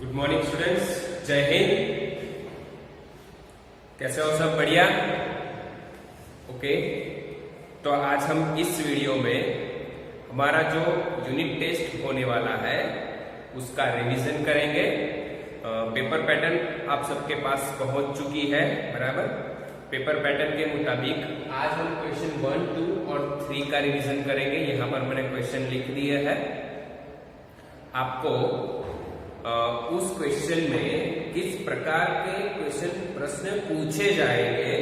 Good morning students, जय हिंद। कैसे हो सब? बढ़िया। ओके, तो आज हम इस वीडियो में हमारा जो यूनिट टेस्ट होने वाला है उसका रिवीजन करेंगे। पेपर पैटर्न आप सबके पास पहुंच चुकी है, बराबर। पेपर पैटर्न के मुताबिक आज हम क्वेश्चन 1, 2 और 3 का रिवीजन करेंगे। यहाँ पर मैंने क्वेश्चन लिख दिए है। आपको उस क्वेश्चन में किस प्रकार के प्रश्न पूछे जाएंगे,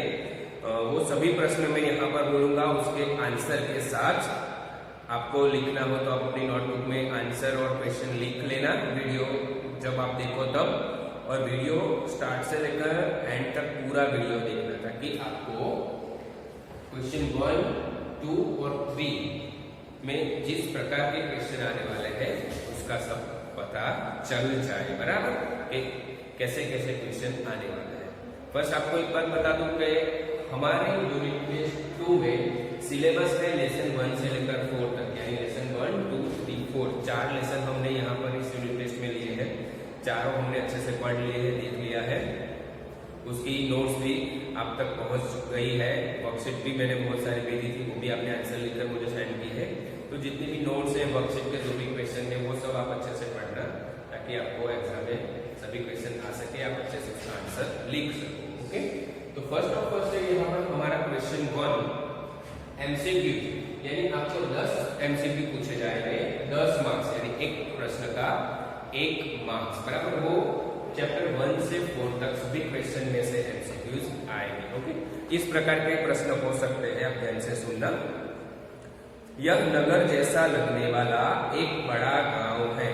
वो सभी प्रश्न मैं यहाँ पर बोलूंगा। उसके आंसर के साथ आपको लिखना हो तो आप अपनी नोटबुक में आंसर और क्वेश्चन लिख लेना, वीडियो जब आप देखो तब। और वीडियो स्टार्ट से लेकर एंड तक पूरा वीडियो देखना, ताकि आपको क्वेश्चन 1, 2 और 3 में जिस प्रकार के क्वेश्चन आने वाले हैं उसका सब पता चल जाए, बराबर, कि कैसे कैसे क्वेश्चन आने वाले हैं। फर्स्ट आपको एक बात बता दूं कि हमारे यूनिट टेस्ट 2 में सिलेबस है लेसन 1 से लेकर 4 तक, यानी लेसन 1, 2, 3, 4 4 लेसन हमने यहाँ पर इस यूनिट टेस्ट में लिए हैं। चारों हमने अच्छे से पढ़ लिए हैं, देख लिया है। उसकी नोट्स भी आप तक पहुंच गई है। वर्कशीट भी मैंने बहुत सारी भेजी थी, वो भी आपने आंसर लिखकर मुझे सेंड की है। तो जितने भी नोट्स हैं, वर्कशीट के जो भी क्वेश्चन है, वो सब आप अच्छे से पढ़ना, ताकि आपको एग्जाम में सभी क्वेश्चन आ सके, आप अच्छे से उसका आंसर लिख सको। ओके, तो फर्स्ट ऑफ फर्स्ट है यहाँ पर हमारा क्वेश्चन 1 एमसीक्यू, यानी आपको 10 एमसीक्यू पूछे जाएंगे, 10 मार्क्स, यानी एक प्रश्न का 1 मार्क्स, बराबर। वो चैप्टर 1 से 4 तक सभी क्वेश्चन में से एमसीक्यूज आएंगे। ओके, इस प्रकार के प्रश्न हो सकते हैं, आप ध्यान से सुनना। यह नगर जैसा लगने वाला एक बड़ा गांव है।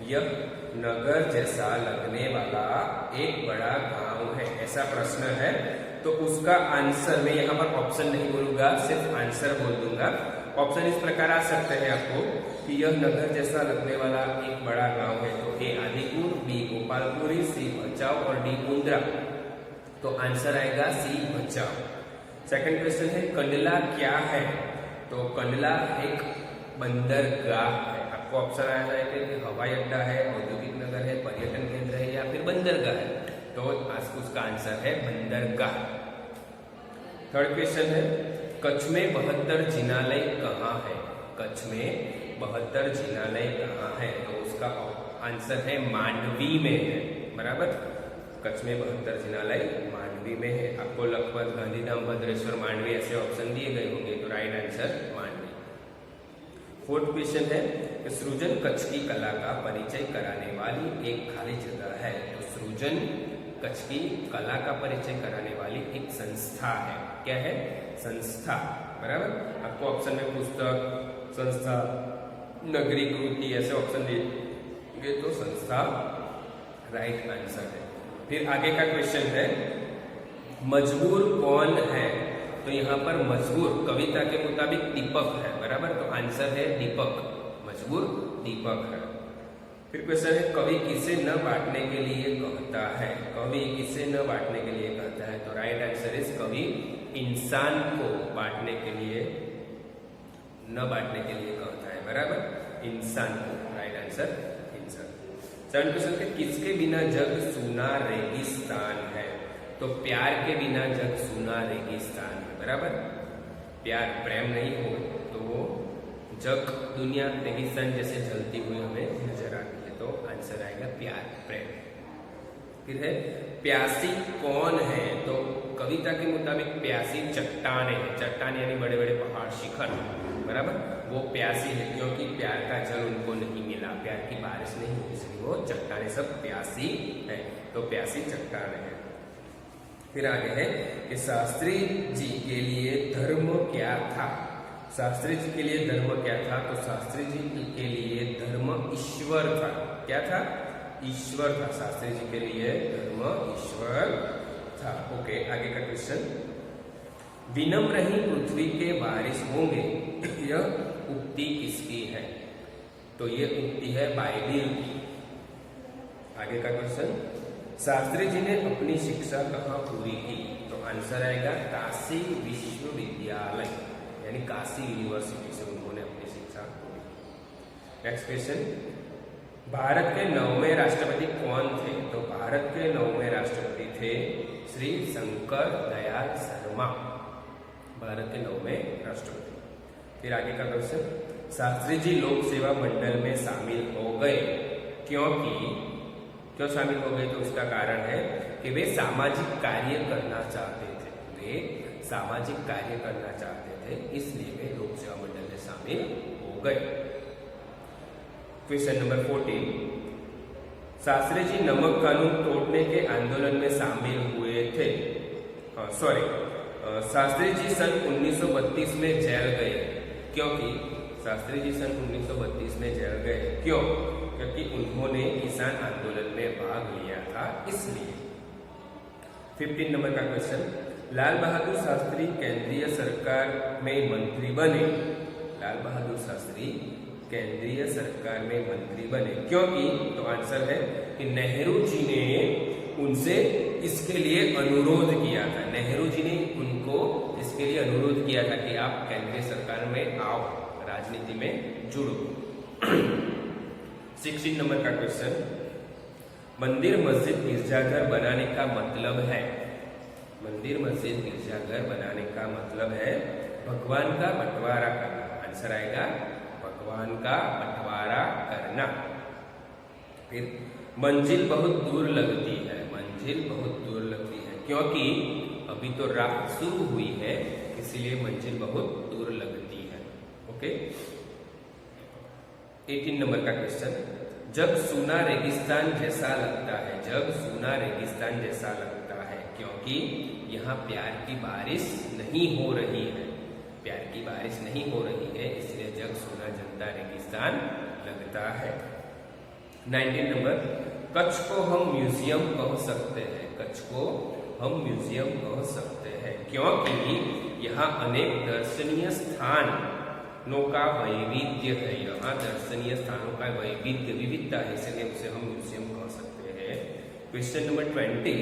यह नगर जैसा लगने वाला एक बड़ा गांव है, ऐसा प्रश्न है। तो उसका आंसर मैं यहाँ पर ऑप्शन नहीं बोलूंगा, सिर्फ आंसर बोल दूंगा। ऑप्शन इस प्रकार आ सकते हैं आपको कि यह नगर जैसा लगने वाला एक बड़ा गांव है। तो ए आदिपुर, बी गोपालपुरी, सी भचाऊ और डी मुंद्रा। तो आंसर आएगा सी भचाऊ। सेकंड क्वेश्चन है कंडला क्या है? तो कंडला एक बंदरगाह है। आपको ऑप्शन आ जाएगा कि हवाई अड्डा है, औद्योगिक नगर है, पर्यटन केंद्र है या फिर बंदरगाह है। तो उसका आंसर है बंदरगाह। थर्ड क्वेश्चन है कच्छ में 72 जिनालय कहाँ है? कच्छ में 72 जिनालय कहाँ है? तो उसका आंसर है मांडवी में है, बराबर। कच्छ में 72 जिनालय मांडवी में है। आपको लखपत, गांधीधाम, भद्रेश्वर, मांडवी ऐसे ऑप्शन दिए गए होंगे, तो right answer Mandvi. Fourth question है कि सृजन कच्छ की कला का परिचय कराने वाली एक खाली जगह है। तो सृजन कच्छ की कला का परिचय कराने वाली एक संस्था है। क्या है? संस्था, बराबर। आपको ऑप्शन में पुस्तक, संस्था, नगरी, कृति ऐसे ऑप्शन दिए तो संस्था राइट आंसर है। फिर आगे का क्वेश्चन है मजबूर कौन है? तो यहाँ पर मजबूर कविता के मुताबिक दीपक है, बराबर। तो आंसर है दीपक, मजबूर दीपक है। फिर क्वेश्चन है कवि किसे न बांटने के लिए कहता है? कवि किसे न बांटने के लिए कहता है? तो राइट आंसर इज कवि इंसान को बांटने के लिए, न बांटने के लिए कहता है, बराबर, इंसान को। राइट आंसर इंसान। सेकंड क्वेश्चन है किसके बिना जग सूना रेगिस्तान है? तो प्यार के बिना जग सूना रेगिस्तान है, बराबर। प्यार, प्रेम नहीं हो तो वो जग, दुनिया रेगिस्तान जैसे जलती हुई हमें नजर आती है। तो आंसर आएगा प्यार, प्रेम। फिर है प्यासी कौन है? तो कविता के मुताबिक प्यासी चट्टान है। चट्टान यानी बड़े बड़े पहाड़, शिखर, बराबर। वो प्यासी है क्योंकि प्यार का जल उनको नहीं मिला, प्यार की बारिश नहीं हुई, इसलिए वो चट्टाने सब प्यासी है। तो प्यासी चट्टान है। फिर आगे है कि शास्त्री जी के लिए धर्म क्या था? शास्त्री जी के लिए धर्म क्या था? तो शास्त्री जी के लिए धर्म ईश्वर था। क्या था? ईश्वर था। शास्त्री जी के लिए धर्म ईश्वर था। ओके, आगे का क्वेश्चन विनम्र ही पृथ्वी के वारिस होंगे, यह उक्ति किसकी है? तो ये उक्ति है बाइबिल की। आगे का क्वेश्चन शास्त्री जी ने अपनी शिक्षा कहाँ पूरी की? तो आंसर आएगा काशी विश्वविद्यालय, यानी काशी यूनिवर्सिटी से उन्होंने अपनी शिक्षा पूरी की। नेक्स्ट क्वेश्चन भारत के 9वें राष्ट्रपति कौन थे? तो भारत के 9वें राष्ट्रपति थे श्री शंकर दयाल शर्मा, भारत के 9वें राष्ट्रपति। फिर आगे का क्वेश्चन, शास्त्री जी लोक सेवा मंडल में शामिल हो गए क्यों शामिल हो गए? तो उसका कारण है कि वे सामाजिक कार्य करना चाहते थे, सामाजिक कार्य करना चाहते थे, इसलिए वे लोक सेवा मंडल में शामिल हो गए। क्वेश्चन नंबर 14, शास्त्री जी नमक कानून तोड़ने के आंदोलन में शामिल हुए थे। शास्त्री जी सन 1932 में जेल गए क्योंकि शास्त्री जी सन 1932 में जेल गए क्योंकि उन्होंने किसान आंदोलन में भाग लिया था, इसलिए। 15 नंबर का क्वेश्चन, लाल बहादुर शास्त्री केंद्रीय सरकार में मंत्री बने। लाल बहादुर शास्त्री केंद्रीय सरकार में मंत्री बने क्योंकि, तो आंसर है कि नेहरू जी ने उनसे इसके लिए अनुरोध किया था। नेहरू जी ने उनको इसके लिए अनुरोध किया था कि आप केंद्रीय सरकार में आओ, राजनीति में जुड़ो। 16 नंबर का क्वेश्चन, मंदिर मस्जिद गिरजाघर बनाने का मतलब है। मंदिर मस्जिद गिरजाघर बनाने का मतलब है भगवान का बंटवारा करना। आंसर आएगा भगवान का बंटवारा करना। फिर मंजिल बहुत दूर लगती है। मंजिल बहुत दूर लगती है क्योंकि अभी तो रात शुरू हुई है, इसीलिए मंजिल बहुत दूर लगती है। ओके। 18 नंबर का क्वेश्चन, जब सूना रेगिस्तान जैसा लगता है। जब सूना रेगिस्तान जैसा लगता है क्योंकि यहाँ प्यार की बारिश नहीं हो रही है। प्यार की बारिश नहीं हो रही है, इसलिए जग सूना जनता रेगिस्तान लगता है। 19 नंबर, कच्छ को हम म्यूजियम कह सकते हैं। कच्छ को हम म्यूजियम कह सकते हैं क्योंकि यहाँ अनेक दर्शनीय स्थानों का वैविध्य है। यहाँ दर्शनीय स्थानों का वैविध्य, विविधता है, इसलिए उसे हम म्यूजियम कह सकते हैं। क्वेश्चन नंबर 20,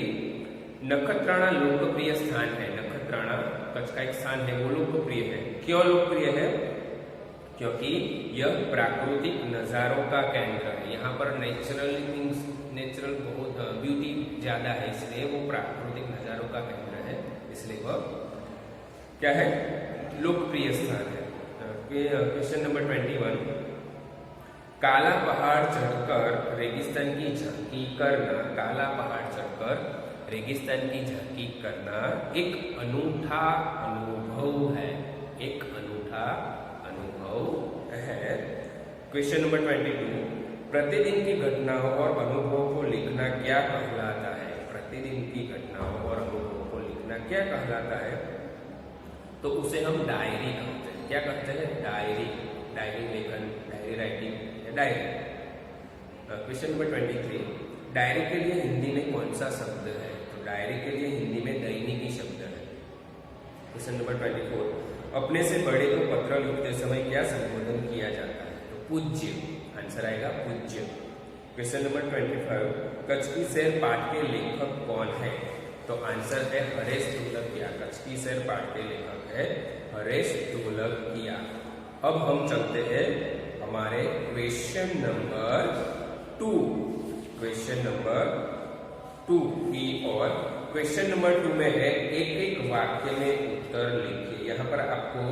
नखत्राणा लोकप्रिय स्थान है। नखत्राणा कच्छ का एक स्थान है, वो लोकप्रिय है। क्यों लोकप्रिय है? क्योंकि यह प्राकृतिक नजारों का केंद्र है। यहाँ पर नेचुरल बहुत ब्यूटी ज्यादा है, इसलिए वो प्राकृतिक नजारों का केंद्र है, इसलिए वह क्या है? लोकप्रिय स्थान है। क्वेश्चन नंबर 21, काला पहाड़ चढ़कर रेगिस्तान की झांकी करना। काला पहाड़ चढ़कर रेगिस्तान की झांकी करना एक अनूठा अनुभव है। एक अनूठा अनुभव है। क्वेश्चन नंबर 22, प्रतिदिन की घटनाओं और अनुभवों को लिखना क्या कहलाता है? प्रतिदिन की घटनाओं और अनुभवों को लिखना क्या कहलाता है? तो उसे हम डायरी कहते हैं। क्या कहते हैं? डायरी। डायरी लेखन, डायरी राइटिंग या डायरी। क्वेश्चन नंबर 23, डायरी के लिए हिंदी में कौन सा शब्द है? तो डायरी के लिए हिंदी में दैनिकी शब्द है। क्वेश्चन नंबर 24, अपने से बड़े को पत्र लिखते समय क्या संबोधन किया जाता है? तो पूज्य। आंसर आएगा पूज्य। क्वेश्चन नंबर 25, कच्छ की सैर पाठ के लेखक कौन है? तो आंसर है हरेश ढोलकिया। कच्छ की सैर पाठ के लेखक है हरेश ढोलकिया। अब हम चलते हैं हमारे क्वेश्चन नंबर 2। क्वेश्चन नंबर 2 की और क्वेश्चन नंबर 2 में है एक एक वाक्य में उत्तर लिखिए। यहाँ पर आपको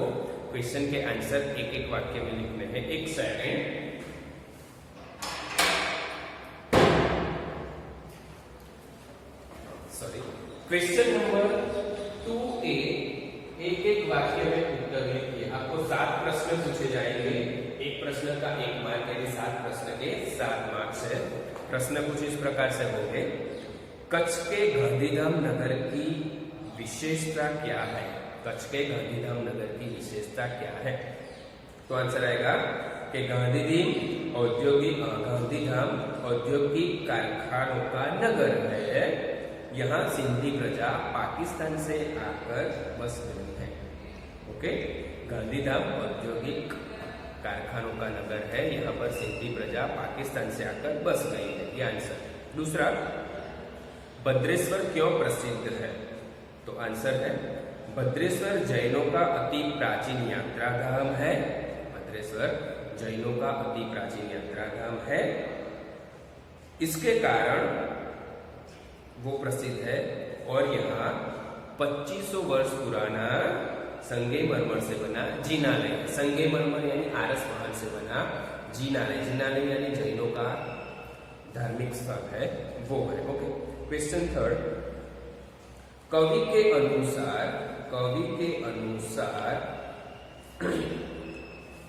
क्वेश्चन के आंसर एक एक वाक्य में लिखने हैं। एक सेकंड। क्वेश्चन नंबर 2A, एक एक वाक्य में उत्तर लिखिए। आपको 7 प्रश्न पूछे जाएंगे। एक प्रश्न का 1 मार्क, यानी 7 प्रश्न के 7 मार्क्स है। प्रश्न कुछ इस प्रकार से होंगे। कच्छ के गांधीधाम नगर की विशेषता क्या है? कच्छ के गांधीधाम नगर की विशेषता क्या है? तो आंसर आएगा कि गांधीधाम औद्योगिक कारखानों का नगर है। यहाँ सिंधी प्रजा पाकिस्तान से आकर बस गई है। ओके, गांधीधाम औद्योगिक कारखानों का नगर है। यहाँ पर सिंधी प्रजा पाकिस्तान से आकर बस गई है, ये आंसर। दूसरा, भद्रेश्वर क्यों प्रसिद्ध है? तो आंसर है भद्रेश्वर जैनों का अति प्राचीन यात्रा धाम है। भद्रेश्वर जैनों का अति प्राचीन यात्रा धाम है। इसके कारण वो प्रसिद्ध है। और यहाँ 2500 वर्ष पुराना संगमरमर से बना जिनालय, संगमरमर यानी आरस पहाड़ से बना जिनालय, जिनालय यानी जैनों का धार्मिक स्थल है वो है। ओके, क्वेश्चन थर्ड, कवि के अनुसार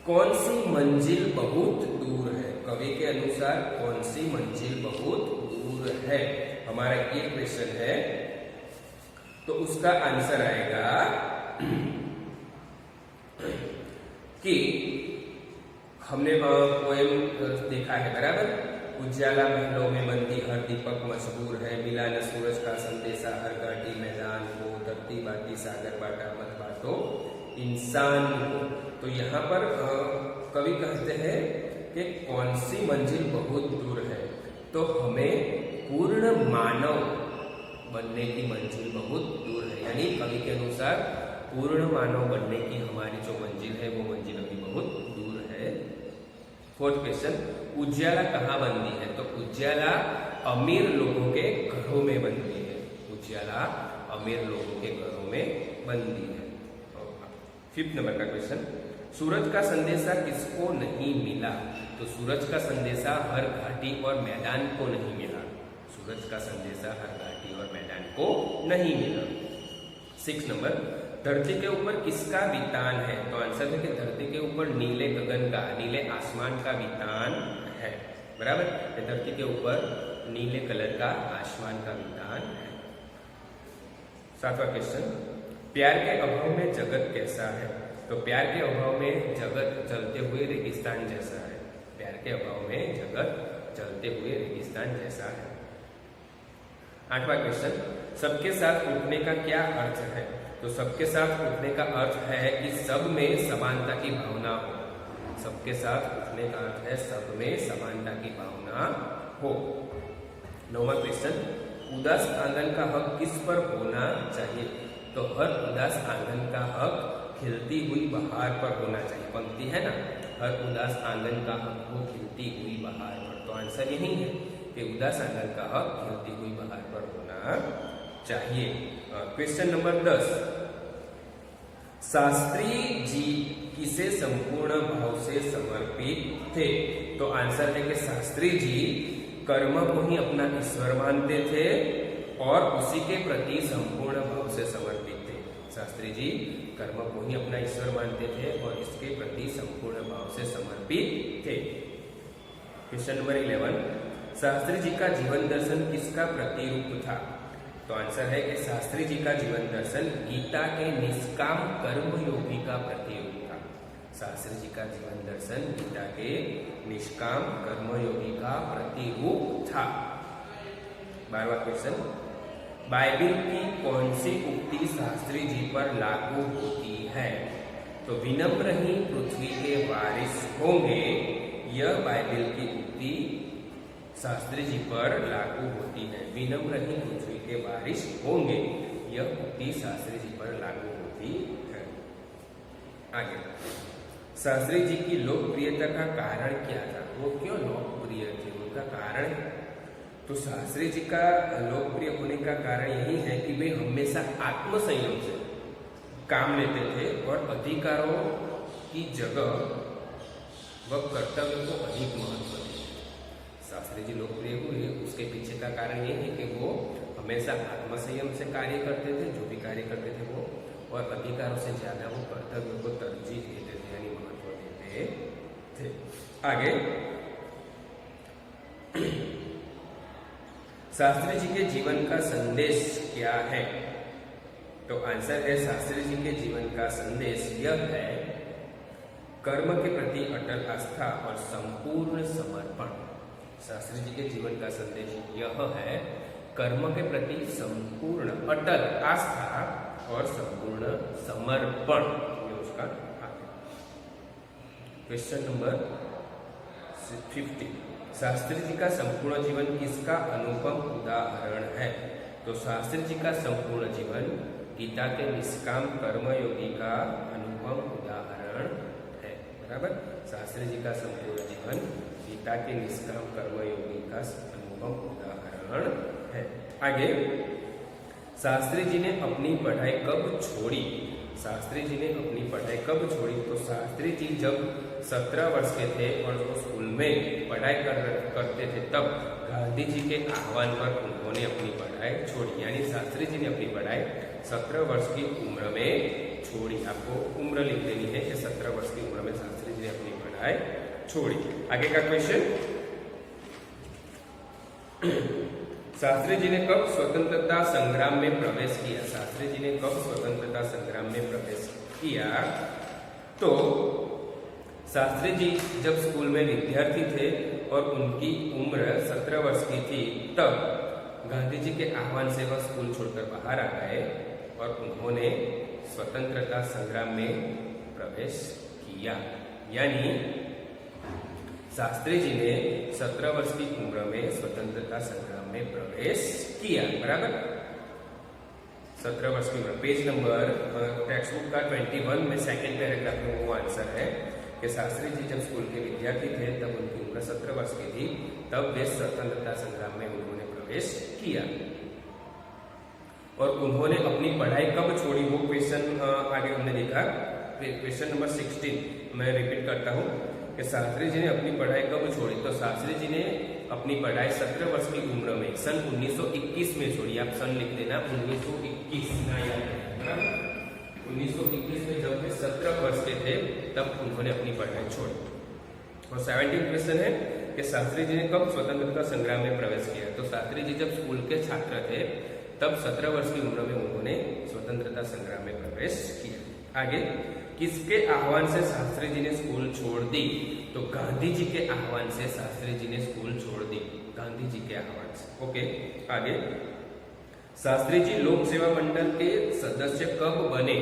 कौन सी मंजिल बहुत दूर है? कवि के अनुसार कौन सी मंजिल बहुत दूर है? हमारा ये क्वेश्चन है, तो उसका आंसर आएगा कि हमने पोएम देखा है बराबर, उजाला महलों में बंदी हर दीपक मशहूर है, मिला न सूरज का संदेशा हर घाटी मैदान को, धरती बाटी सागर बाटा मत बाटो इंसान को। तो यहाँ पर कवि कहते हैं कि कौन सी मंजिल बहुत दूर है, तो हमें पूर्ण मानव बनने की मंजिल बहुत दूर है, यानी कवि के अनुसार पूर्ण मानव बनने की हमारी जो मंजिल है वो मंजिल अभी बहुत दूर है। फोर्थ क्वेश्चन, उजाला कहाँ बनती है? तो उजाला अमीर लोगों के घरों में बनती है, उजाला अमीर लोगों के घरों में बनती है। फिफ्थ नंबर का क्वेश्चन, सूरज का संदेशा किसको नहीं मिला? तो सूरज का संदेशा हर घाटी और मैदान को नहीं मिला, सूरज का संदेशा हर घाटी और मैदान को नहीं मिला। सिक्स नंबर, धरती के ऊपर किसका वितान है? तो आंसर है कि धरती के ऊपर नीले गगन का, नीले आसमान का वितान है बराबर, धरती के ऊपर नीले कलर का आसमान का वितान है। सातवां क्वेश्चन, प्यार के अभाव में जगत कैसा है? तो प्यार के अभाव में जगत जलते हुए रेगिस्तान जैसा है, प्यार के अभाव में जगत जलते हुए रेगिस्तान जैसा है। आठवां क्वेश्चन, सबके साथ उठने का क्या अर्थ है? तो सबके साथ उठने का अर्थ है कि सब में समानता की भावना हो, सबके साथ उठने का अर्थ है सब में समानता की भावना हो। नौवां क्वेश्चन, उदास आंगन का हक किस पर होना चाहिए? तो हर उदास आंगन का हक खिलती हुई बहार पर होना चाहिए, पंक्ति है ना, हर उदास आंगन का हक हो खिलती हुई बहार पर। तो आंसर यही है कि उदास आंगन का हक खिलती हुई बहार पर होना चाहिए। क्वेश्चन नंबर 10, शास्त्री जी किसे संपूर्ण भाव से समर्पित थे? तो आंसर है कि शास्त्री जी कर्म को ही अपना ईश्वर मानते थे और उसी के प्रति संपूर्ण भाव से समर्पित थे। शास्त्री जी कर्म को ही अपना ईश्वर मानते थे और इसके प्रति संपूर्ण भाव से समर्पित थे। क्वेश्चन नंबर 11, शास्त्री जी का जीवन दर्शन किसका प्रतिरूप था? तो आंसर है कि शास्त्री जी का जीवन दर्शन गीता के निष्काम कर्मयोगी का प्रतिरूप था। शास्त्री जी का जीवन दर्शन गीता के निष्काम कर्मयोगी का प्रतिरूप था। 12वां क्वेश्चन, बाइबिल की कौन सी उक्ति शास्त्री जी पर लागू होती है? तो विनम्र ही पृथ्वी के वारिस होंगे, यह बाइबिल की उक्ति शास्त्री जी पर लागू होती है। विनम्र ही पृथ्वी के वारिस होंगे, यह उक्ति शास्त्री जी पर लागू होती है। आगे, शास्त्री जी की लोकप्रियता का कारण क्या था? वो क्यों लोकप्रिय थे, उनका कारण? तो शास्त्री जी का लोकप्रिय होने का कारण यही है कि वे हमेशा आत्मसंयम से काम लेते थे और अधिकारों की जगह व कर्तव्य को अधिक महत्व देते। शास्त्री जी लोकप्रिय हुए उसके पीछे का कारण ये है कि वो हमेशा आत्मसंयम से कार्य करते थे, जो भी कार्य करते थे वो, और अधिकारों से ज्यादा वो कर्तव्य को तरजीह देते थे, यानी महत्व देते थे। आगे, शास्त्री जी के जीवन का संदेश क्या है? तो आंसर है शास्त्री जी के जीवन का संदेश यह है, कर्म के प्रति अटल आस्था और संपूर्ण समर्पण। शास्त्री जी के जीवन का संदेश यह है, कर्म के प्रति संपूर्ण अटल आस्था और संपूर्ण समर्पण, ये उसका आगे। क्वेश्चन नंबर 50, शास्त्री जी का संपूर्ण जीवन किसका अनुपम उदाहरण है? तो शास्त्री जी का संपूर्ण जीवन गीता के निष्काम कर्मयोगी का अनुपम उदाहरण है बराबर। शास्त्री जी का संपूर्ण जीवन गीता के निष्काम कर्मयोगी का अनुपम उत्तम उदाहरण है। आगे, शास्त्री जी ने अपनी पढ़ाई कब छोड़ी? शास्त्री जी ने अपनी पढ़ाई कब छोड़ी? तो शास्त्री जी जब 17 वर्ष के थे और वो स्कूल में पढ़ाई करते थे, तब गांधी जी के आह्वान पर उन्होंने अपनी पढ़ाई छोड़ी। यानी शास्त्री जी ने अपनी पढ़ाई 17 वर्ष की उम्र में छोड़ी। आपको उम्र लिख देनी है कि 17 वर्ष की उम्र में शास्त्री जी ने अपनी पढ़ाई छोड़ी। आगे का क्वेश्चन, शास्त्री जी ने कब स्वतंत्रता संग्राम में प्रवेश किया? शास्त्री जी ने कब स्वतंत्रता संग्राम में प्रवेश किया? तो शास्त्री जी जब स्कूल में विद्यार्थी थे और उनकी उम्र 17 वर्ष की थी, तब गांधी जी के आह्वान से वह स्कूल छोड़कर बाहर आ गए और उन्होंने स्वतंत्रता संग्राम में प्रवेश किया। यानी शास्त्री जी ने 17 वर्ष की उम्र में स्वतंत्रता संग्राम में प्रवेश किया। बराबर, 17 वर्ष की उम्र। पेज नंबर टेक्स्ट बुक का 21 में सेकंड पैराग्राफ में वो आंसर है कि शास्त्री जी जब स्कूल के विद्यार्थी थे तब उनकी उम्र 17 वर्ष की थी, तब वे स्वतंत्रता संग्राम में उन्होंने प्रवेश किया। और उन्होंने अपनी पढ़ाई कब छोड़ी, वो क्वेश्चन आगे हमने देखा। क्वेश्चन नंबर 16 मैं रिपीट करता हूँ कि शास्त्री जी ने अपनी पढ़ाई कब छोड़ी? तो शास्त्री जी ने अपनी पढ़ाई 17 वर्ष की उम्र में सन 1921 में छोड़ी। आप सन लिख देना, 1921 ना याद है। 1921 में जब वे 17 वर्ष के थे तब उन्होंने अपनी पढ़ाई छोड़ी। और 17 क्वेश्चन है कि शास्त्री जी ने कब स्वतंत्रता संग्राम में प्रवेश किया? तो शास्त्री जी जब स्कूल के छात्र थे तब 17 वर्ष की उम्र में उन्होंने स्वतंत्रता संग्राम में प्रवेश किया। आगे, किसके आह्वान से शास्त्री जी ने स्कूल छोड़ दी? तो गांधी जी के आह्वान से शास्त्री जी ने स्कूल छोड़ दी। गांधी जी के आह्वान से। ओके, आगे, शास्त्री जी लोक सेवा मंडल के सदस्य कब बने?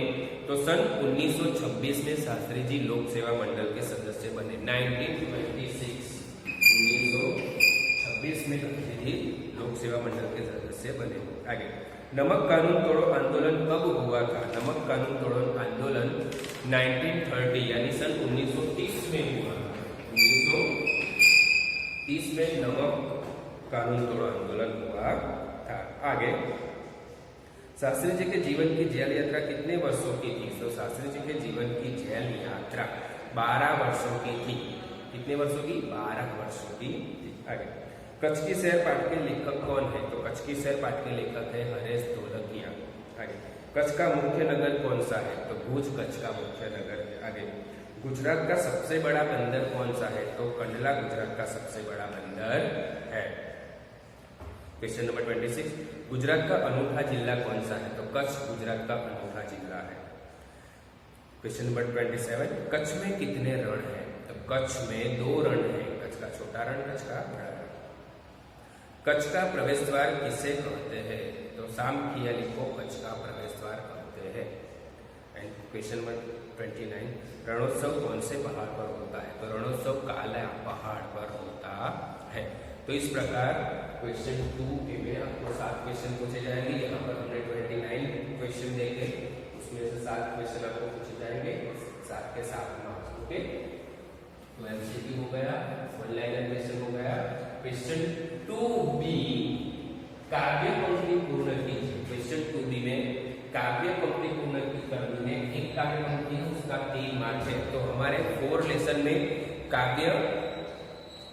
तो सन 1926 में शास्त्री जी लोक सेवा मंडल के सदस्य बने। 1926 में शास्त्री जी लोक सेवा मंडल के सदस्य बने। आगे, नमक कानून तोड़ो आंदोलन कब हुआ था? नमक कानून तोड़ो आंदोलन 1930 यानी सन 1930 में हुआ था। 1930 में नमक कानून तोड़ो आंदोलन हुआ था। आगे, शास्त्री जी के जीवन की जेल यात्रा कितने वर्षों की थी? तो शास्त्री जी के जीवन की जेल यात्रा 12 वर्षों की थी। कितने वर्षों की? 12 वर्षों की थी। आगे, कच्छ की सैर पाठ के लेखक कौन है? तो कच्छ की सैर पाठ के लेखक है हरेश ढोलकिया। आगे, कच्छ का मुख्य नगर कौन सा है? तो भुज कच्छ का मुख्य नगर है। आगे, गुजरात का सबसे बड़ा बंदर कौन सा है? तो कंडला गुजरात का सबसे बड़ा बंदर है। क्वेश्चन नंबर 26, गुजरात का अनूठा जिला कौन सा है? तो कच्छ गुजरात का अनूठा जिला है। क्वेश्चन नंबर 27, कच्छ में कितने रण हैं? तो कच्छ में 2 रण हैं। कच्छ का छोटा रण, कच्छ का बड़ा रण। कच्छ का प्रवेश द्वार किसे कहते हैं? तो शाम खियाली को कच्छ का प्रवेश द्वार कहते हैं। एंड क्वेश्चन नंबर 29, रणोत्सव कौन से पहाड़ पर होता है? तो रणोत्सव काला पहाड़ पर होता है। तो इस प्रकार क्वेश्चन 2 में आपको 7 क्वेश्चन पूछे जाएंगे। यहाँ पर हमने 29 क्वेश्चन देखे, उसमें से 7 क्वेश्चन आपको पूछे जाएंगे, 7 के 7 मार्क्स। ओके, तो एमसीक्यू हो गया, वन लाइनर क्वेश्चन हो गया। क्वेश्चन 2B, काव्य पंक्ति पूर्ण कीजिए। क्वेश्चन 2B में काव्य पंक्ति पूर्ण करनी है। एक काव्य पंक्ति है, उसका 3 मार्क्स है। तो हमारे 4 लेसन में काव्य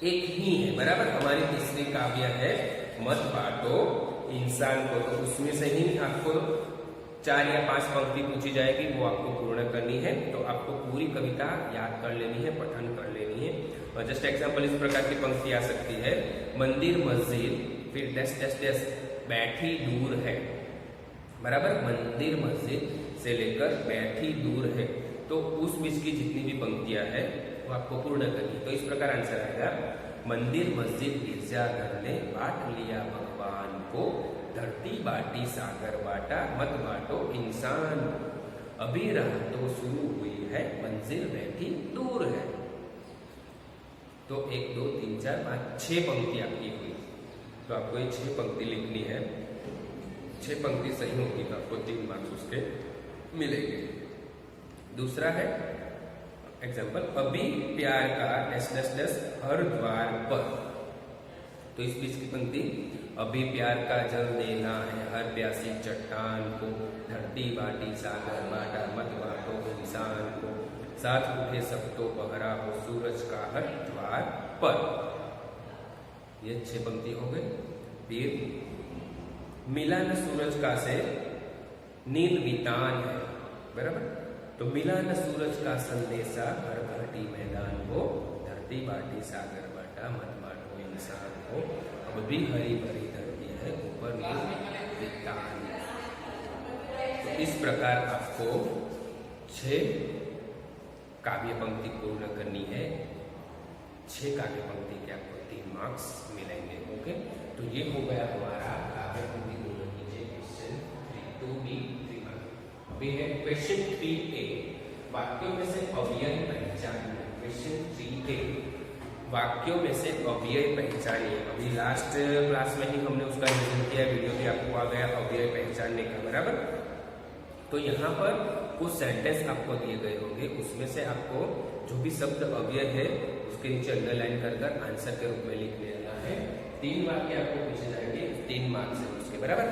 एक ही है। बराबर, हमारी तीसरी काव्य है मत बांटो इंसान को। तो उसमें से ही आपको 4 या 5 पंक्ति पूछी जाएगी, वो आपको पूर्ण करनी है। तो आपको पूरी कविता याद कर लेनी है, पठन कर लेनी है। और जस्ट एग्जाम्पल इस प्रकार की पंक्ति आ सकती है, मंदिर मस्जिद फिर डैश डैश डैश बैठी दूर है। बराबर, मंदिर मस्जिद से लेकर बैठी दूर है। तो उस बीच की जितनी भी पंक्तियां हैं वो आपको पूर्ण करनी। तो इस प्रकार आंसर आएगा, मंदिर मस्जिद गिरजाघर ने बांट लिया भगवान को, धरती बाटी सागर बाटा, मत बांटो इंसान, अभी राह तो शुरू हुई है, मंजिल बैठी दूर है। तो 1 2 3 4 5 6 पंक्ति आपकी हुई। तो आपको ये 6 पंक्ति लिखनी है। 6 पंक्ति सही होगी तो आपको 3 मार्क्स उसके मिलेंगे। दूसरा है एग्जाम्पल, अभी प्यार का डैश डैश डैश हर द्वार पर। तो इस बीच की पंक्ति, अभी प्यार का जल देना है हर प्यासी चट्टान को, धरती बाटी सागर बाटा मत बाटो इंसान को, साथ उठे सब तो पहरा हो सूरज का हर द्वार पर। ये 6 पंक्ति हो गई। फिर मिला न सूरज का से नील वितान है, बराबर। तो मिला न सूरज का संदेशा हर घाटी मैदान को, धरती बाटी सागर बाटा मत बाटो इंसान को, अब भी हरी भरी धरती है ऊपर नील वितान। तो इस प्रकार आपको 6 काव्य पंक्ति पूर्ण करनी है। 6 काव्य पंक्ति के आपको 3 मार्क्स मिलेंगे। ओके, तो ये हो गया हमारा काव्य पंक्ति पूर्ण कीजिए क्वेश्चन 2B 3 मार्क्स। अभी है क्वेश्चन 3A, वाक्यों में से अव्यय पहचानिए। क्वेश्चन 3A, वाक्यों में से अव्यय पहचानिए। अभी लास्ट क्लास में ही हमने उसका रिवीजन किया, वीडियो भी आपको आ गया अव्यय पहचानने का, बराबर। तो यहाँ पर कुछ सेंटेंस आपको दिए गए होंगे, उसमें से आपको जो भी शब्द अव्यय है उसके नीचे अंडरलाइन कर आंसर के रूप में लिख लेना है। 3 वाक्य आपको पूछे जाएंगे, 3 मार्क्स है उसके, बराबर।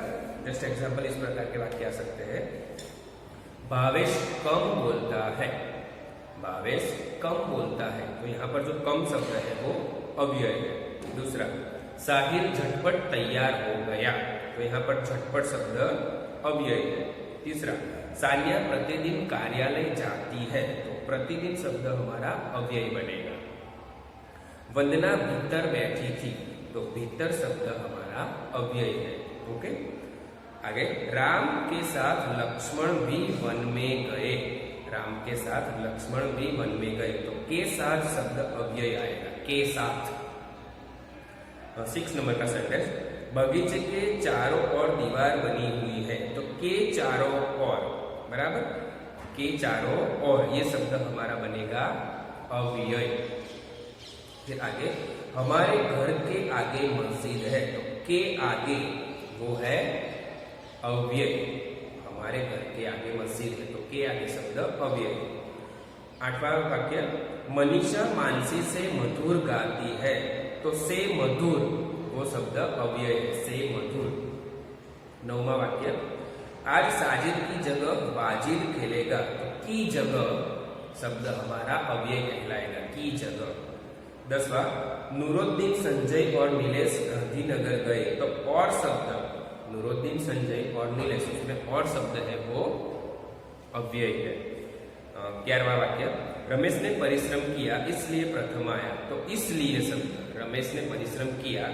जस्ट एग्जांपल इस प्रकार के वाक्य आ सकते हैं। भावेश कम बोलता है, भावेश कम बोलता है, तो यहाँ पर जो कम शब्द है वो अव्यय है। दूसरा, साहिर झटपट तैयार हो गया, तो यहाँ पर झटपट शब्द अव्यय है। तीसरा, सानिया प्रतिदिन कार्यालय जाती है, तो प्रतिदिन शब्द हमारा अव्यय बनेगा। वंदना भीतर बैठी थी, तो भीतर शब्द हमारा अव्यय है। ओके, आगे, राम के साथ लक्ष्मण भी वन में गए, राम के साथ लक्ष्मण भी वन में गए, तो के साथ शब्द अव्यय आएगा, के साथ। 6 नंबर का सेंटेंस, बगीचे के चारों ओर दीवार बनी हुई है, तो के चारों ओर, बराबर। के चारों ओर ये शब्द हमारा बनेगा अव्यय। फिर आगे, हमारे घर के आगे मस्जिद है, तो के आगे वो है अव्यय। हमारे घर के आगे मस्जिद है, तो के आगे शब्द अव्यय। 8वां वाक्य, मनीषा मानसी से मधुर गाती है, तो से मधुर वो शब्द अव्यय है, से मधुर। 9वां वाक्य, आज साजिद की जगह वाजिद खेलेगा, तो की जगह शब्द हमारा अव्यय कहलाएगा, की जगह। 10वां, नूरुद्दीन संजय और नीलेश गांधीनगर गए, तो और शब्द, नूरुद्दीन संजय और नीलेश, उसमें और शब्द है वो अव्यय है। 11वां वाक्य, रमेश ने परिश्रम किया इसलिए प्रथम आया, तो इसलिए शब्द, रमेश ने परिश्रम किया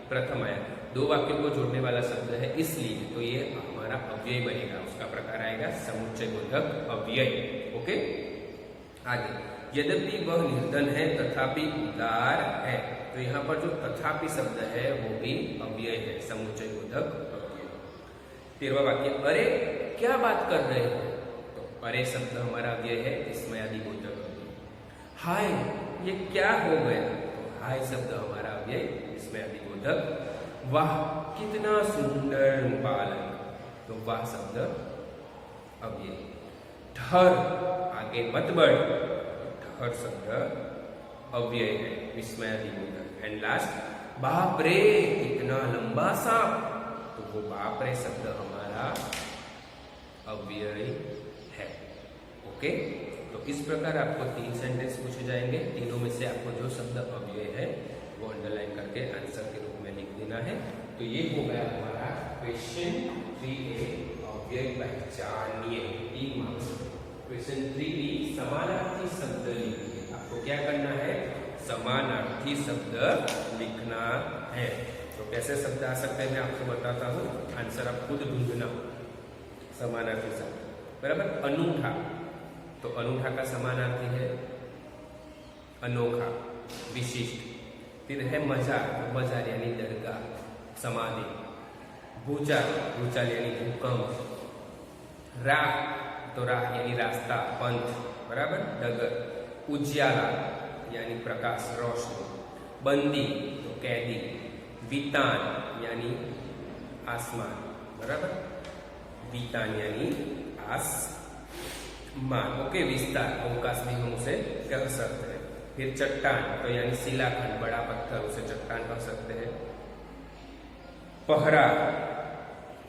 प्रथम आया। 2 वाक्यों को जोड़ने वाला शब्द है इसलिए, तो ये हमारा अव्यय बनेगा, उसका प्रकार आएगा समुच्चय बोधक अव्यय। ओके, आगे, यद्यपि वह निर्धन है तथापि उदार है, तो यहाँ पर जो तथापि शब्द है वो भी अव्यय है, समुच्चय बोधक अव्यय। 13वां वाक्य, अरे क्या बात कर रहे हो, तो अरे शब्द हमारा अव्यय है, विस्मयादि बोधक अव्यय। हाय ये क्या हो गया, तो हाय शब्द हमारा अव्यय, विस्मयादि बोधक। वाह कितना सुंदर बालक, तो वाह शब्द अव्यय। ठहर आगे मत बढ़, ठहर शब्द अव्यय है, विस्मयादि बोधक। एंड लास्ट, बाप रे इतना लंबा सांप, तो वो बाप रे शब्द हमारा अव्यय है। ओके, तो इस प्रकार आपको 3 सेंटेंस पूछे जाएंगे, तीनों में से आपको जो शब्द अव्यय है वो अंडरलाइन करके आंसर के रूप में लिख देना है। तो ये हो गया हमारा क्वेश्चन 3A, अव्यय पहचानिए, 3 मार्क्स। क्वेश्चन 3B, समानार्थी शब्द लिखिए। आपको क्या करना है, समानार्थी शब्द लिखना है। तो कैसे शब्द आ सकते हैं मैं आपको बताता हूँ, आंसर आप खुद ढूंढना। समानार्थी शब्द, बराबर। अनूठा, तो अनूठा का समानार्थी है अनोखा, विशिष्ट। फिर है मजार, मजार यानी दरगाह, समाधि। भूचाल, भूचाल यानी भूकंप। राह, तो राह यानी रास्ता, पंथ, बराबर, डगर। उजियाला यानी प्रकाश, रोशनी। बंदी, तो कैदी। वितान यानी आसमान, बराबर, वितान यानी आसमान। ओके, विस्तार, अवकाश भी हम उसे कह सकते हैं। फिर चट्टान, तो यानी शिलाखंड, बड़ा पत्थर, उसे चट्टान कह सकते हैं। पहरा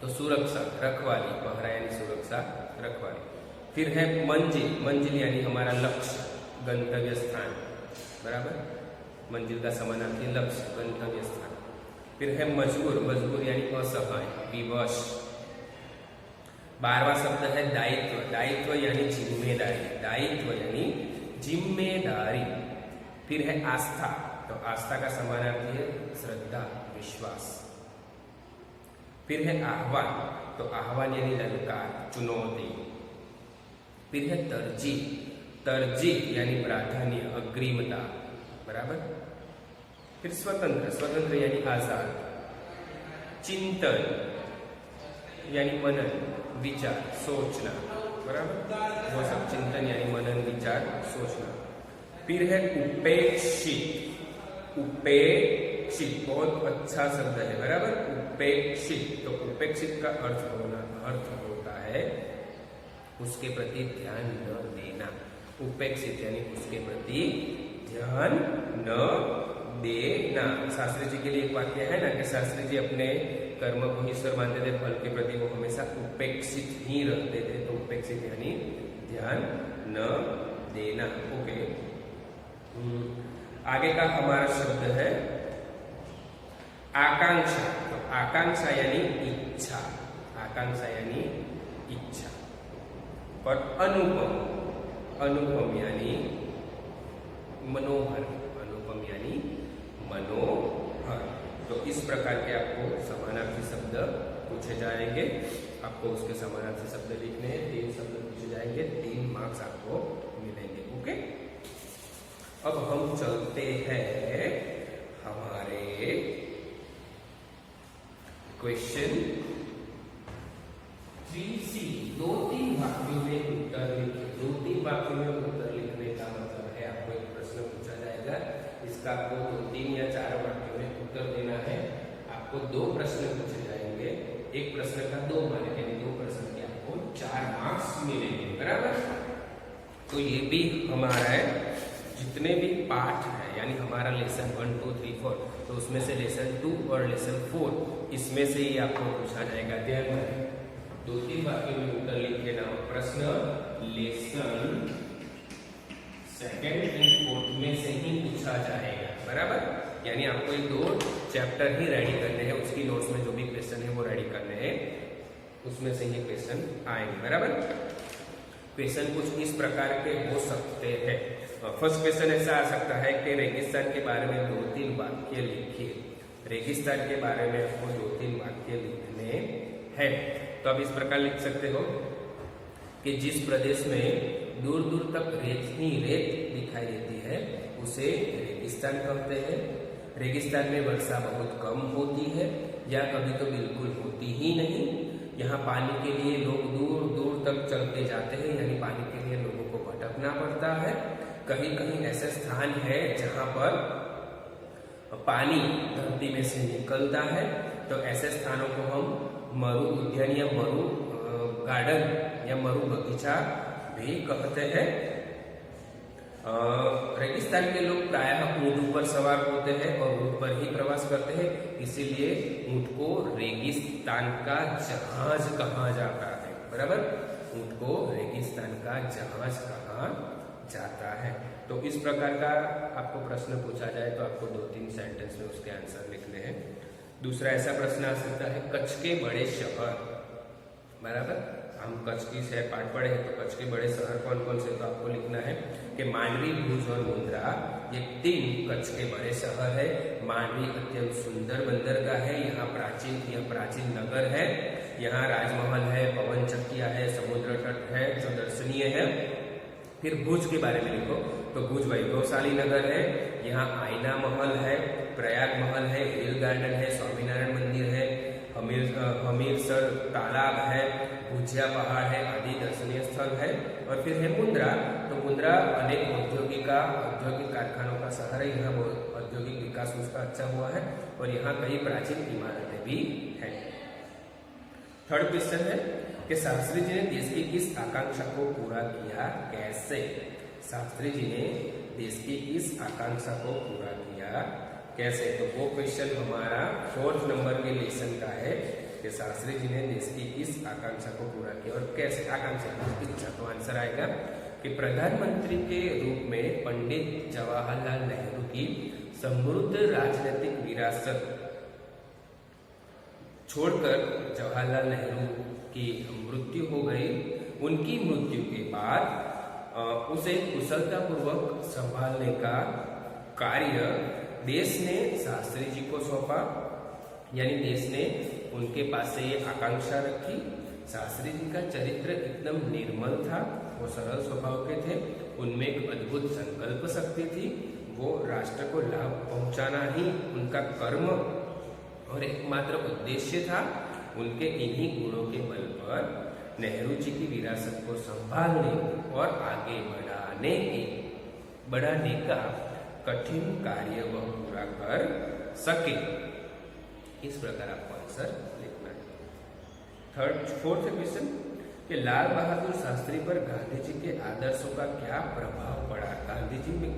तो सुरक्षा, रखवाली, पहरा यानी सुरक्षा, रखवाली। फिर है मंजिल, मंजिल यानी हमारा लक्ष्य, गंतव्य स्थान, बराबर। मंजिल का समानार्थी लक्ष्य, गंतव्य स्थान। फिर है मजबूर, मजबूर यानी असहाय, विवश। 12वां शब्द है दायित्व, दायित्व यानी जिम्मेदारी, दायित्व यानी जिम्मेदारी। फिर है आस्था, तो आस्था का समानार्थी है श्रद्धा, विश्वास। फिर है आह्वान, तो आह्वान यानी ललकार, चुनौती। फिर है तरजीह, तरजीह यानी प्राधान्य, अग्रिमता, बराबर। फिर स्वतंत्र, स्वतंत्र यानी आजाद। चिंतन यानी मनन, विचार, सोचना, बराबर। वो सब चिंतन यानी मनन, विचार, सोचना। फिर है उपेक्षित, उपेक्षित बहुत अच्छा शब्द है, बराबर। उपेक्षित, तो उपेक्षित का अर्थ होता है उसके प्रति ध्यान न देना। उपेक्षित यानी उसके प्रति ध्यान न देना। शास्त्री जी के लिए एक वाक्य है ना कि शास्त्री जी अपने कर्म को ईश्वर मानते थे, फल के प्रति वो हमेशा उपेक्षित ही रहते थे। तो उपेक्षित यानी ध्यान न देना। ओके, आगे का हमारा शब्द है आकांक्षा। तो आकांक्षा यानी इच्छा, आकांक्षा यानी इच्छा। और अनुपम, अनुपम यानी मनोहर, अनुपम यानी मनोहर। तो इस प्रकार के आपको समानार्थी शब्द पूछे जाएंगे। आपको उसके समानार्थी शब्द लिखने हैं, 3 शब्द पूछे जाएंगे, 3 मार्क्स आपको मिलेंगे। ओके, अब हम चलते हैं हमारे क्वेश्चन 3C। 2-3 वाक्यों में उत्तर लिखिए। 2-3 वाक्यों में उत्तर लिखने का मतलब है आपको एक प्रश्न पूछा जाएगा, इसका आपको 2-3 या 4 वाक्यों में उत्तर देना है। आपको 2 प्रश्न पूछे जाएंगे, एक प्रश्न का 2 मार्क, यानी 2 प्रश्न के आपको 4 मार्क्स मिलेंगे, बराबर। तो ये भी हमारा है, जितने भी पाठ है यानी हमारा लेसन 1, 2, 3, 4, तो उसमें से लेसन 2 और लेसन 4 इसमें से ही आपको पूछा जाएगा। ध्यान रखें, 2-3 वाक्यों में उत्तर लिखे ना। प्रश्न लेसन 2nd एंड 4th में से ही पूछा जाएगा, बराबर। यानी आपको ये 2 चैप्टर ही रेडी करने हैं, उसकी नोट्स में जो भी क्वेश्चन है वो रेडी करने हैं, उसमें से ही क्वेश्चन आएंगे, बराबर। क्वेश्चन कुछ इस प्रकार के हो सकते हैं। फर्स्ट क्वेश्चन ऐसा आ सकता है कि रेगिस्तान के बारे में 2-3 वाक्य लिखिए। रेगिस्तान के बारे में आपको 2-3 वाक्य लिखने हैं। तो आप इस प्रकार लिख सकते हो कि जिस प्रदेश में दूर दूर तक रेत ही रेत दिखाई देती है उसे रेगिस्तान कहते हैं। रेगिस्तान में वर्षा बहुत कम होती है या कभी तो बिल्कुल होती ही नहीं। यहाँ पानी के लिए लोग दूर दूर तक चलते जाते हैं, यानी पानी के लिए लोगों को भटकना पड़ता है। कहीं कहीं ऐसे स्थान है जहाँ पर पानी धरती में से निकलता है, तो ऐसे स्थानों को हम मरु उद्यान या मरु गार्डन या मरु बगीचा भी कहते हैं। रेगिस्तान के लोग प्रायः ऊंट पर सवार होते हैं और ऊंट पर ही प्रवास करते हैं, इसीलिए ऊंट को रेगिस्तान का जहाज कहा जाता है, बराबर। ऊंट को रेगिस्तान का जहाज कहा जाता है। तो इस प्रकार का आपको प्रश्न पूछा जाए तो आपको 2-3 सेंटेंस में उसके आंसर लिखने हैं। दूसरा ऐसा प्रश्न आ सकता है कच्छ के बड़े शहर, बराबर। हम कच्छ की शहर पाठ पढ़े हैं, तो कच्छ के बड़े शहर कौन कौन से, तो आपको लिखना है कि मांडवी, भुज और मुंद्रा ये 3 कच्छ के बड़े शहर है। मांडवी अत्यंत सुंदर बंदरगाह है, यह प्राचीन नगर है, यहाँ राजमहल है, पवन चक्किया है, समुद्र तट है जो दर्शनीय है। फिर भुज के बारे में लिखो, तो भुज वैभवशाली नगर है, यहाँ आईना महल है, प्रयाग महल है, हिल गार्डन है, स्वामीनारायण मंदिर है, हमीरसर तालाब है, भुजिया पहाड़ है आदि दर्शनीय स्थल है। और फिर है मुंद्रा, तो मुंद्रा अनेक औद्योगिक कारखानों का शहर है, यहाँ औद्योगिक विकास उसका अच्छा हुआ है और यहाँ कई प्राचीन इमारतें भी हैं। थर्ड क्वेश्चन है कि शास्त्री जी ने देश की किस आकांक्षा को पूरा किया, कैसे। शास्त्री जी ने देश की किस आकांक्षा को पूरा किया, कैसे? तो वो क्वेश्चन हमारा 4th नंबर के लेसन का है कि शास्त्री जी ने देश की इस आकांक्षा को पूरा किया और कैसे आकांक्षा इच्छा। तो आंसर आएगा कि प्रधानमंत्री के रूप में पंडित जवाहरलाल नेहरू की समृद्ध राजनीतिक विरासत छोड़कर जवाहरलाल नेहरू की मृत्यु हो गई। उनकी मृत्यु के बाद उसे कुशलतापूर्वक संभालने का कार्य देश ने शास्त्री जी को सौंपा, यानी देश ने उनके पास से ये आकांक्षा रखी। शास्त्री जी का चरित्र एकदम निर्मल था, वो सरल स्वभाव के थे, उनमें एक अद्भुत संकल्प शक्ति थी, वो राष्ट्र को लाभ पहुंचाना ही उनका कर्म और एकमात्र उद्देश्य था। उनके इन्हीं गुणों के बल पर नेहरू जी की विरासत को संभालने और आगे बढ़ाने का कठिन कार्य वह पूरा कर सके। इस प्रकार आपको आंसर लिखना है। 4th क्वेश्चन कि लाल बहादुर शास्त्री पर गांधी जी के आदर्शों का क्या प्रभाव पड़ा? गांधी जी में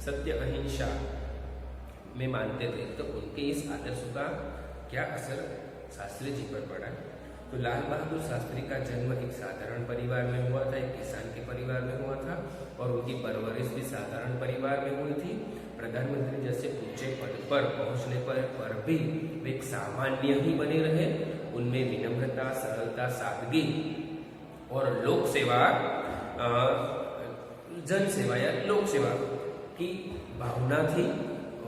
सत्य अहिंसा में मानते थे, तो उनके इस आदर्शों का क्या असर शास्त्री जी पर पड़ा? तो लाल बहादुर शास्त्री का जन्म एक साधारण परिवार में हुआ था, एक किसान के परिवार में हुआ था और उनकी परवरिश भी साधारण परिवार में हुई थी। प्रधानमंत्री जैसे ऊंचे पद पर पहुंचने पर भी वे एक सामान्य ही बने रहे। उनमें विनम्रता, सरलता, सादगी और लोक सेवा, जन सेवा या लोक सेवा की भावना थी।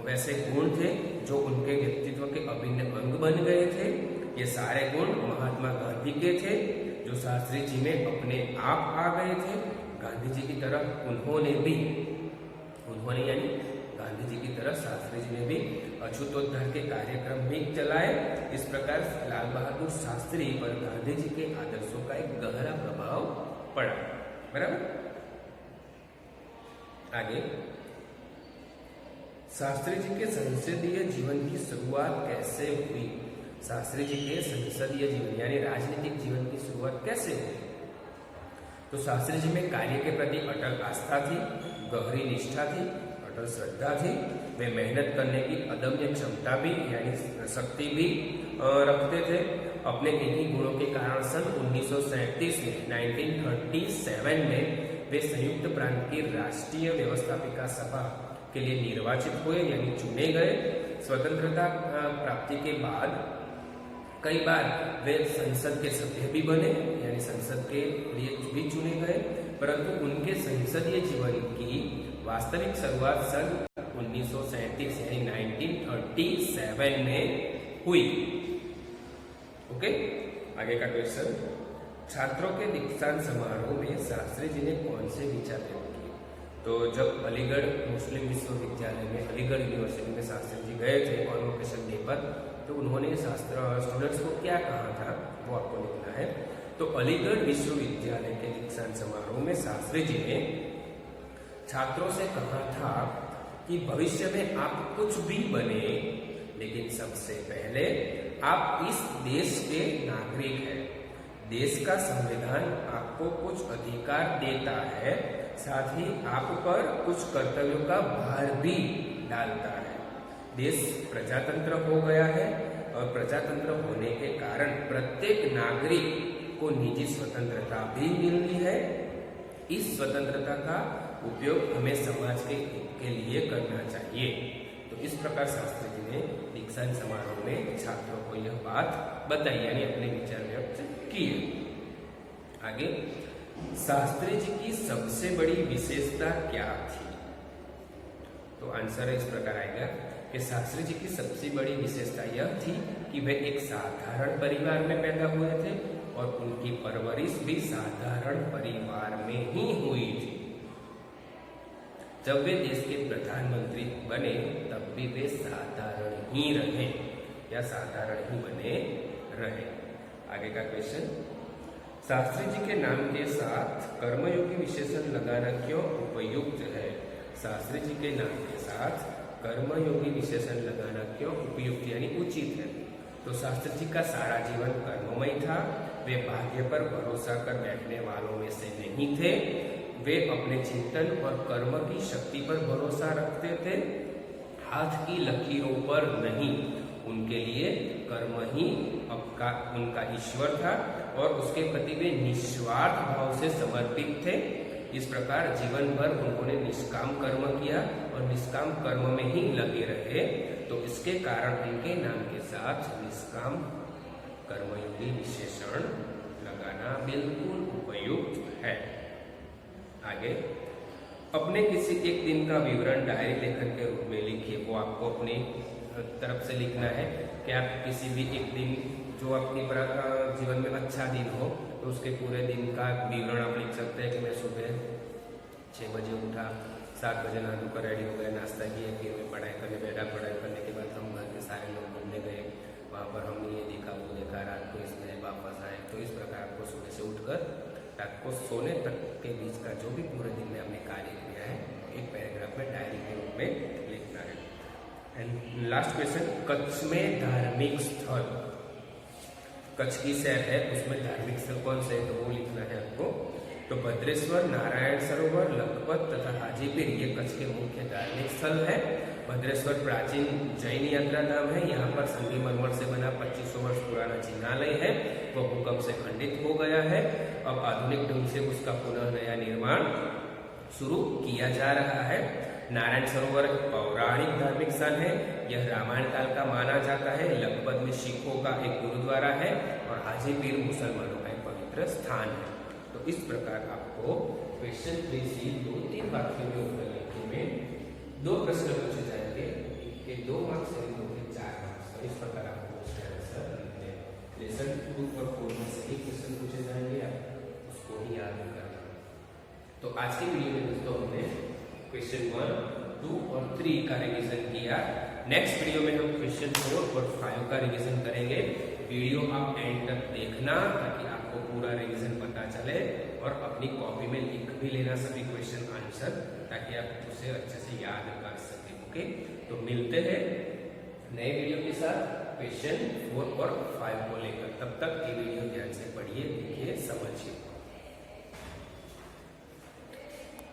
वैसे गुण थे जो उनके व्यक्तित्व के अभिन्न अंग बन गए थे। ये सारे गुण महात्मा गांधी के थे जो शास्त्री जी में अपने आप आ गए थे। गांधी जी की तरह उन्होंने यानी गांधी जी की तरह शास्त्री जी ने भी अछूतोद्धार के कार्यक्रम भी चलाए। इस प्रकार लाल बहादुर शास्त्री पर गांधी जी के आदर्शों का एक गहरा प्रभाव पड़ा। बराबर। आगे, शास्त्री जी के संसदीय जीवन की शुरुआत कैसे हुई? शास्त्री जी के संसदीय जीवन यानी राजनीतिक जीवन की शुरुआत कैसे हुई? तो शास्त्री जी में कार्य के प्रति अटल आस्था थी, गहरी निष्ठा थी, अटल श्रद्धा थी। वे मेहनत करने की अदम्य क्षमता भी यानी शक्ति भी रखते थे। अपने इन्हीं गुणों के कारण सन 1937 में वे संयुक्त प्रांत की राष्ट्रीय व्यवस्थापिका सभा के लिए निर्वाचित हुए यानी चुने गए। स्वतंत्रता प्राप्ति के बाद कई बार वे संसद के सभ्य भी बने यानी संसद के लिए भी चुने गए, परंतु उनके संसदीय जीवन की वास्तविक शुरुआत सन 1937 यानी 1937 में हुई। ओके, आगे का क्वेश्चन, छात्रों के दीक्षांत समारोह में शास्त्री जी ने कौन से विचार व्यक्त किए? तो जब अलीगढ़ मुस्लिम विश्वविद्यालय में, अलीगढ़ यूनिवर्सिटी में शास्त्री जी गए थे कॉन्वोकेशन डे पर, तो उन्होंने स्टूडेंट्स को क्या कहा था वो आपको लिखना है। तो अलीगढ़ विश्वविद्यालय के दीक्षांत समारोह में शास्त्री जी ने छात्रों से कहा था कि भविष्य में आप कुछ भी बने, लेकिन सबसे पहले आप इस देश के नागरिक हैं। देश का संविधान आपको कुछ अधिकार देता है, साथ ही आप पर कुछ कर्तव्यों का भार भी डालता है। देश प्रजातंत्र हो गया है और प्रजातंत्र होने के कारण प्रत्येक नागरिक को निजी स्वतंत्रता भी मिलनी है। इस स्वतंत्रता का उपयोग हमें समाज के लिए करना चाहिए। तो इस प्रकार शास्त्री जी ने दीक्षांत समारोह में छात्रों को यह बात बताई यानी अपने विचार व्यक्त किए। आगे, शास्त्री जी की सबसे बड़ी विशेषता क्या थी? तो आंसर इस प्रकार आएगा कि शास्त्री जी की सबसे बड़ी विशेषता यह थी कि वे एक साधारण परिवार में पैदा हुए थे और उनकी परवरिश भी साधारण परिवार में ही हुई थी। जब वे देश के प्रधानमंत्री बने तब भी वे साधारण ही रहे या साधारण ही बने रहे। आगे का क्वेश्चन, शास्त्री जी के नाम के साथ कर्मयोगी विशेषण लगाना क्यों उपयुक्त है? शास्त्री जी के नाम के साथ कर्मयोगी विशेषण लगाना क्यों उपयुक्त यानी उचित है? तो शास्त्री जी का सारा जीवन कर्ममय था। वे भाग्य पर भरोसा कर बैठने वालों में से नहीं थे। वे अपने चिंतन और कर्म की शक्ति पर भरोसा रखते थे। हाथ की लकीरों पर नहीं, उनके लिए कर्म ही उनका ईश्वर था और उसके प्रति वे निस्वार्थ भाव से समर्पित थे। इस प्रकार जीवन भर उन्होंने निष्काम कर्म किया और निष्काम कर्म में ही लगे रहे, तो इसके कारण उनके नाम के साथ निष्काम कर्मयोगी विशेषण लगाना बिल्कुल उपयुक्त है। आगे, अपने किसी एक दिन का विवरण डायरी लेखन के रूप में लिखिए। वो आपको अपनी तरफ से लिखना है कि आप किसी भी एक दिन जो आपके जीवन में अच्छा दिन हो, तो उसके पूरे दिन का विवरण आप लिख सकते हैं कि मैं सुबह 6 बजे उठा, 7 बजे नहा धोकर रेडी हो गया, नाश्ता किया, फिर मैं पढ़ाई करने बैठा। पढ़ाई करने के बाद हम घर के सारे लोग घूमने गए, वहाँ पर हमने ये देखा वो देखा, रात को इसमें वापस आए। तो इस प्रकार आपको सुबह से उठकर रात को सोने तक के बीच का जो भी पूरे दिन में हमने कार्य किया है एक पैराग्राफ में डायरी के रूप में लिखना है। एंड लास्ट क्वेश्चन, कच्छ में धार्मिक स्थल, कच्छ की शहर है उसमें धार्मिक स्थल कौन से है, तो वो लिखना है आपको। तो भद्रेश्वर, नारायण सरोवर, लखपत तथा हाजीपीर ये कच्छ के मुख्य धार्मिक स्थल है। भद्रेश्वर प्राचीन जैन यात्रा धाम है। यहाँ पर संगमरमर से बना 2500 वर्ष पुराना जिनालय है, वो भूकंप से खंडित हो गया है। अब आधुनिक ढंग से उसका पुनः नया निर्माण शुरू किया जा रहा है। नारायण सरोवर पौराणिक धार्मिक स्थल है, यह रामायण काल का माना जाता है। लखपत में सिखों का एक गुरुद्वारा है और हाजीपीर मुसलमानों का एक पवित्र स्थान है। तो इस प्रकार आपको क्वेश्चन 3C 2-3 वाक्यों में उत्तर लिखने में 2 प्रश्न पूछे जाएंगे, के 2 मार्क्स और 2 के 4 मार्क्स। तो इस प्रकार आपको उसका आंसर लिखने हैं। लेसन 2 और 4 में से एक क्वेश्चन पूछे जाएंगे, आप उसको ही याद करना। तो आज की वीडियो में दोस्तों हमने क्वेश्चन 1, 2 और 3 का रिवीजन किया। नेक्स्ट वीडियो में हम क्वेश्चन 4 और 5 का रिवीजन करेंगे। वीडियो आप एंड तक देखना ताकि आपको पूरा रिवीजन पता चले और अपनी कॉपी में लिख भी लेना सभी क्वेश्चन आंसर, ताकि आप उसे अच्छे से याद कर सकें। ओके, तो मिलते हैं नए वीडियो के साथ क्वेश्चन 4 और 5 को लेकर। तब तक ये वीडियो ध्यान से पढ़िए, देखिए, समझिए।